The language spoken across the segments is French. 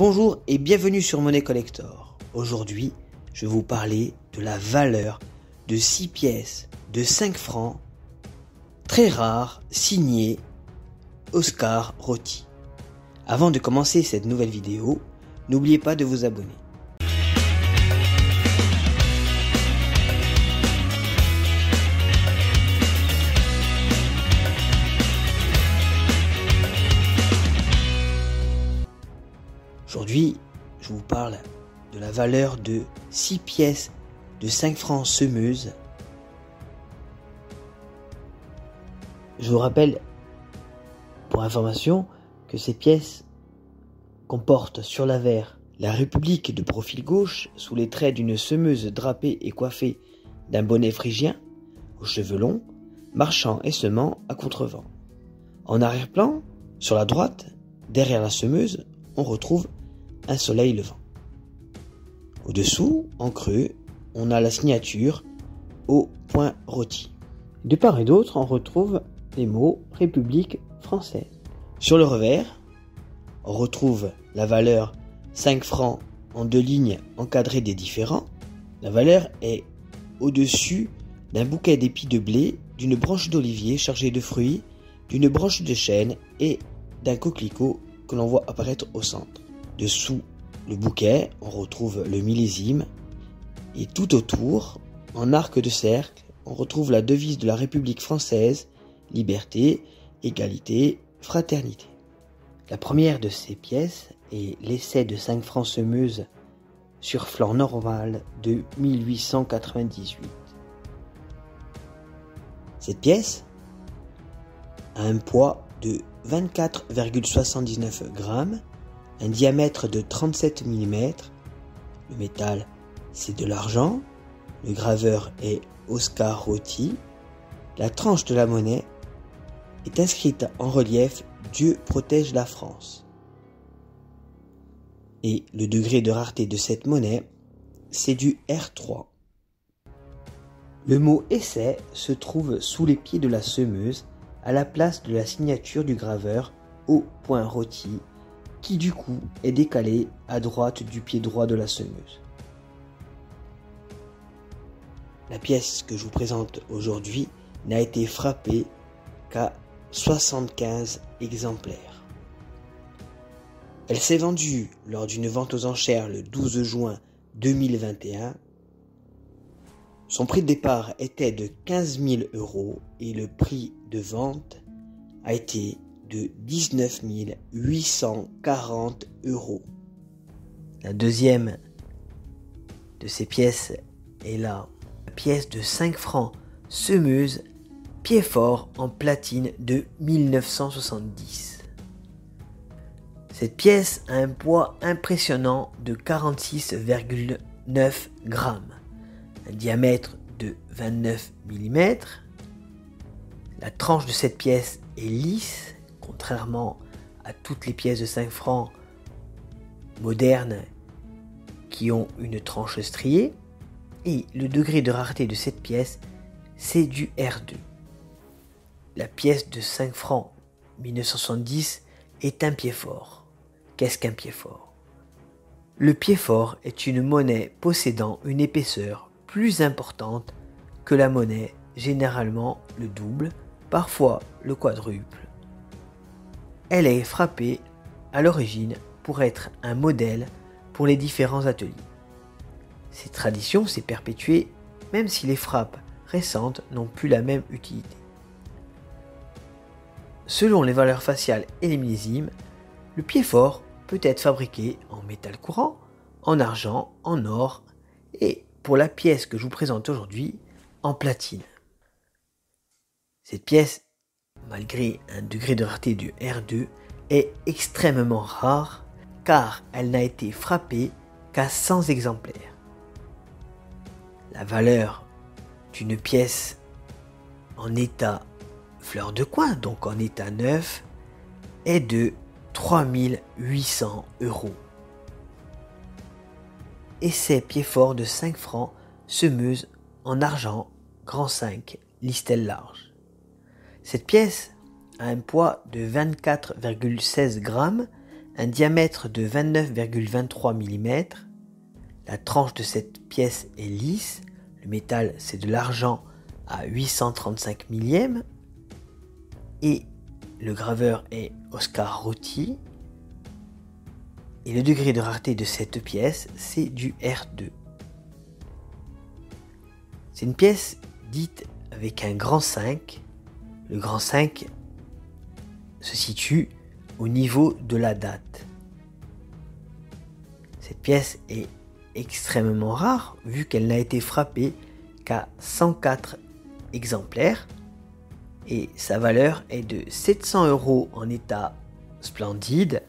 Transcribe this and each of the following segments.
Bonjour et bienvenue sur Monnaie Collector. Aujourd'hui, je vais vous parler de la valeur de 6 pièces de 5 francs très rares signées Oscar Rotti. Avant de commencer cette nouvelle vidéo, n'oubliez pas de vous abonner. Aujourd'hui, je vous parle de la valeur de 6 pièces de 5 francs semeuses. Je vous rappelle, pour information, que ces pièces comportent sur l'avers la République de profil gauche sous les traits d'une semeuse drapée et coiffée d'un bonnet phrygien aux cheveux longs, marchant et semant à contrevent. En arrière-plan, sur la droite, derrière la semeuse, on retrouve un soleil levant. Au-dessous, en creux, on a la signature au point Rotti. De part et d'autre, on retrouve les mots République française. Sur le revers, on retrouve la valeur 5 francs en 2 lignes encadrées des différents. La valeur est au-dessus d'un bouquet d'épis de blé, d'une branche d'olivier chargée de fruits, d'une branche de chêne et d'un coquelicot que l'on voit apparaître au centre. Dessous le bouquet, on retrouve le millésime et tout autour, en arc de cercle, on retrouve la devise de la République française, liberté, égalité, fraternité. La première de ces pièces est l'essai de 5 francs semeuse sur flanc normal de 1898. Cette pièce a un poids de 24,79 grammes, un diamètre de 37 mm, le métal c'est de l'argent, le graveur est Oscar Rotti, la tranche de la monnaie est inscrite en relief Dieu protège la France. Et le degré de rareté de cette monnaie, c'est du R3. Le mot essai se trouve sous les pieds de la semeuse à la place de la signature du graveur au point Rotti, qui du coup est décalé à droite du pied droit de la semeuse. La pièce que je vous présente aujourd'hui n'a été frappée qu'à 75 exemplaires. Elle s'est vendue lors d'une vente aux enchères le 12 juin 2021. Son prix de départ était de 15 000 € et le prix de vente a été de 19 840 €. La deuxième de ces pièces est la pièce de 5 francs semeuse Pied-Fort en platine de 1970. Cette pièce a un poids impressionnant de 46,9 grammes, un diamètre de 29 mm. La tranche de cette pièce est lisse, contrairement à toutes les pièces de 5 francs modernes qui ont une tranche striée, et le degré de rareté de cette pièce, c'est du R2. La pièce de 5 francs 1970 est un pied-fort. Qu'est-ce qu'un pied-fort ? Le pied-fort est une monnaie possédant une épaisseur plus importante que la monnaie, généralement le double, parfois le quadruple. Elle est frappée à l'origine pour être un modèle pour les différents ateliers. Cette tradition s'est perpétuée même si les frappes récentes n'ont plus la même utilité. Selon les valeurs faciales et les millésimes, le pied-fort peut être fabriqué en métal courant, en argent, en or et, pour la pièce que je vous présente aujourd'hui, en platine. Cette pièce, malgré un degré de rareté de R2, est extrêmement rare car elle n'a été frappée qu'à 100 exemplaires. La valeur d'une pièce en état fleur de coin, donc en état neuf, est de 3 800 €. Essai Pied-Fort de 5 francs semeuse en argent grand 5 listelle large. Cette pièce a un poids de 24,16 grammes, un diamètre de 29,23 mm. La tranche de cette pièce est lisse. Le métal, c'est de l'argent à 835 millièmes. Et le graveur est Oscar Rotti. Et le degré de rareté de cette pièce, c'est du R2. C'est une pièce dite avec un grand 5. Le grand 5 se situe au niveau de la date. Cette pièce est extrêmement rare vu qu'elle n'a été frappée qu'à 104 exemplaires et sa valeur est de 700 € en état splendide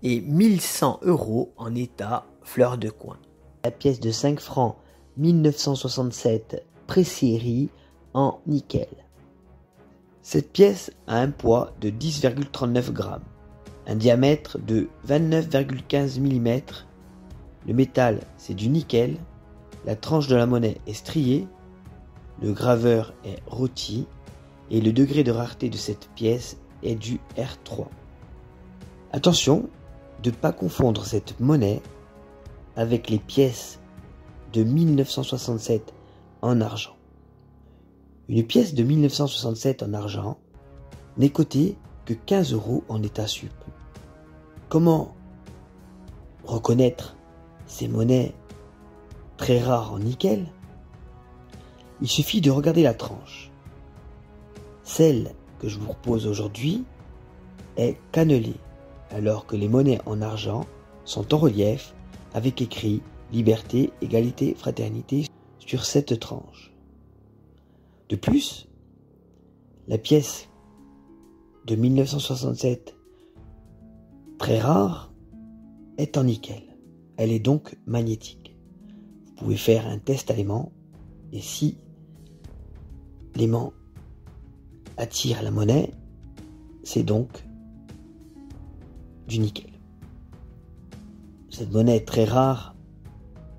et 1100 € en état fleur de coin. La pièce de 5 francs 1967 pré-série en nickel. Cette pièce a un poids de 10,39 g, un diamètre de 29,15 mm. Le métal, c'est du nickel. La tranche de la monnaie est striée. Le graveur est Rotti. Et le degré de rareté de cette pièce est du R3. Attention de ne pas confondre cette monnaie avec les pièces de 1967 en argent. Une pièce de 1967 en argent n'est cotée que 15 € en état sup. Comment reconnaître ces monnaies très rares en nickel? Il suffit de regarder la tranche. Celle que je vous propose aujourd'hui est cannelée, alors que les monnaies en argent sont en relief avec écrit Liberté, Égalité, Fraternité sur cette tranche. De plus, la pièce de 1967, très rare, est en nickel. Elle est donc magnétique. Vous pouvez faire un test à l'aimant et si l'aimant attire la monnaie, c'est donc du nickel. Cette monnaie très rare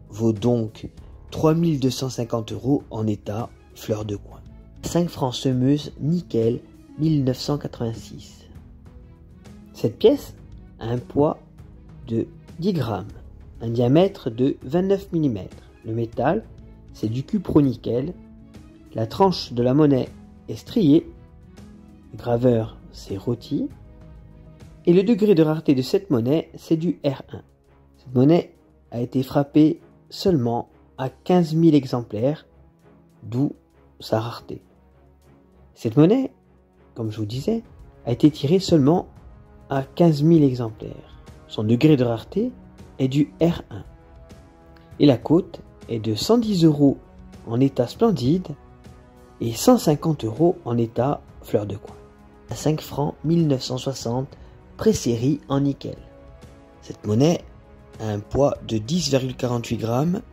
vaut donc 3250 € en état fleur de coin. 5 francs semeuse nickel 1986. Cette pièce a un poids de 10 grammes, un diamètre de 29 mm. Le métal, c'est du cupro-nickel. La tranche de la monnaie est striée. Le graveur, c'est Rotti. Et le degré de rareté de cette monnaie, c'est du R1. Cette monnaie a été frappée seulement à 15 000 exemplaires, d'où sa rareté. Cette monnaie, comme je vous disais, a été tirée seulement à 15 000 exemplaires. Son degré de rareté est du R1. Et la cote est de 110 € en état splendide et 150 € en état fleur de coin. À 5 francs 1960 pré-série en nickel. Cette monnaie a un poids de 10,48 g,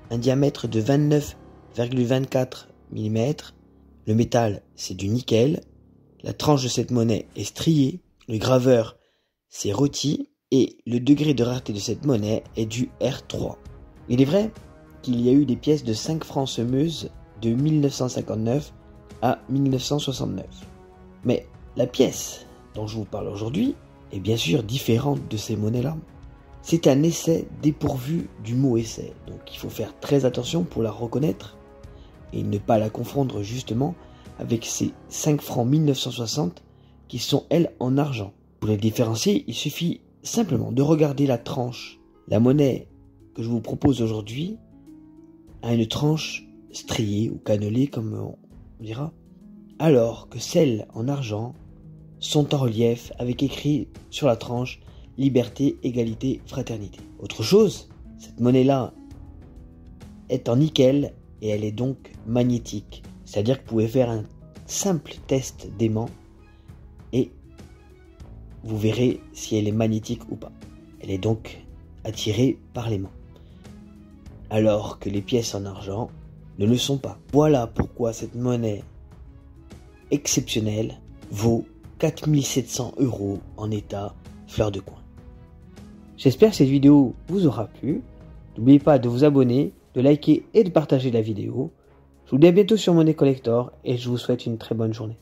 un diamètre de 29,24 mm. Le métal, c'est du nickel. La tranche de cette monnaie est striée. Le graveur, c'est Rotti. Et le degré de rareté de cette monnaie est du R3. Il est vrai qu'il y a eu des pièces de 5 francs semeuses de 1959 à 1969. Mais la pièce dont je vous parle aujourd'hui est bien sûr différente de ces monnaies-là. C'est un essai dépourvu du mot essai, donc il faut faire très attention pour la reconnaître et ne pas la confondre justement avec ces 5 francs 1960 qui sont elles en argent. Pour les différencier, il suffit simplement de regarder la tranche. La monnaie que je vous propose aujourd'hui a une tranche striée ou cannelée comme on dira, alors que celles en argent sont en relief avec écrit sur la tranche Liberté, Égalité, Fraternité. Autre chose, cette monnaie-là est en nickel et elle est donc magnétique. C'est-à-dire que vous pouvez faire un simple test d'aimant et vous verrez si elle est magnétique ou pas. Elle est donc attirée par l'aimant. Alors que les pièces en argent ne le sont pas. Voilà pourquoi cette monnaie exceptionnelle vaut 4700 € en état fleur de coin. J'espère que cette vidéo vous aura plu. N'oubliez pas de vous abonner, de liker et de partager la vidéo. Je vous dis à bientôt sur Monnaie Collector et je vous souhaite une très bonne journée.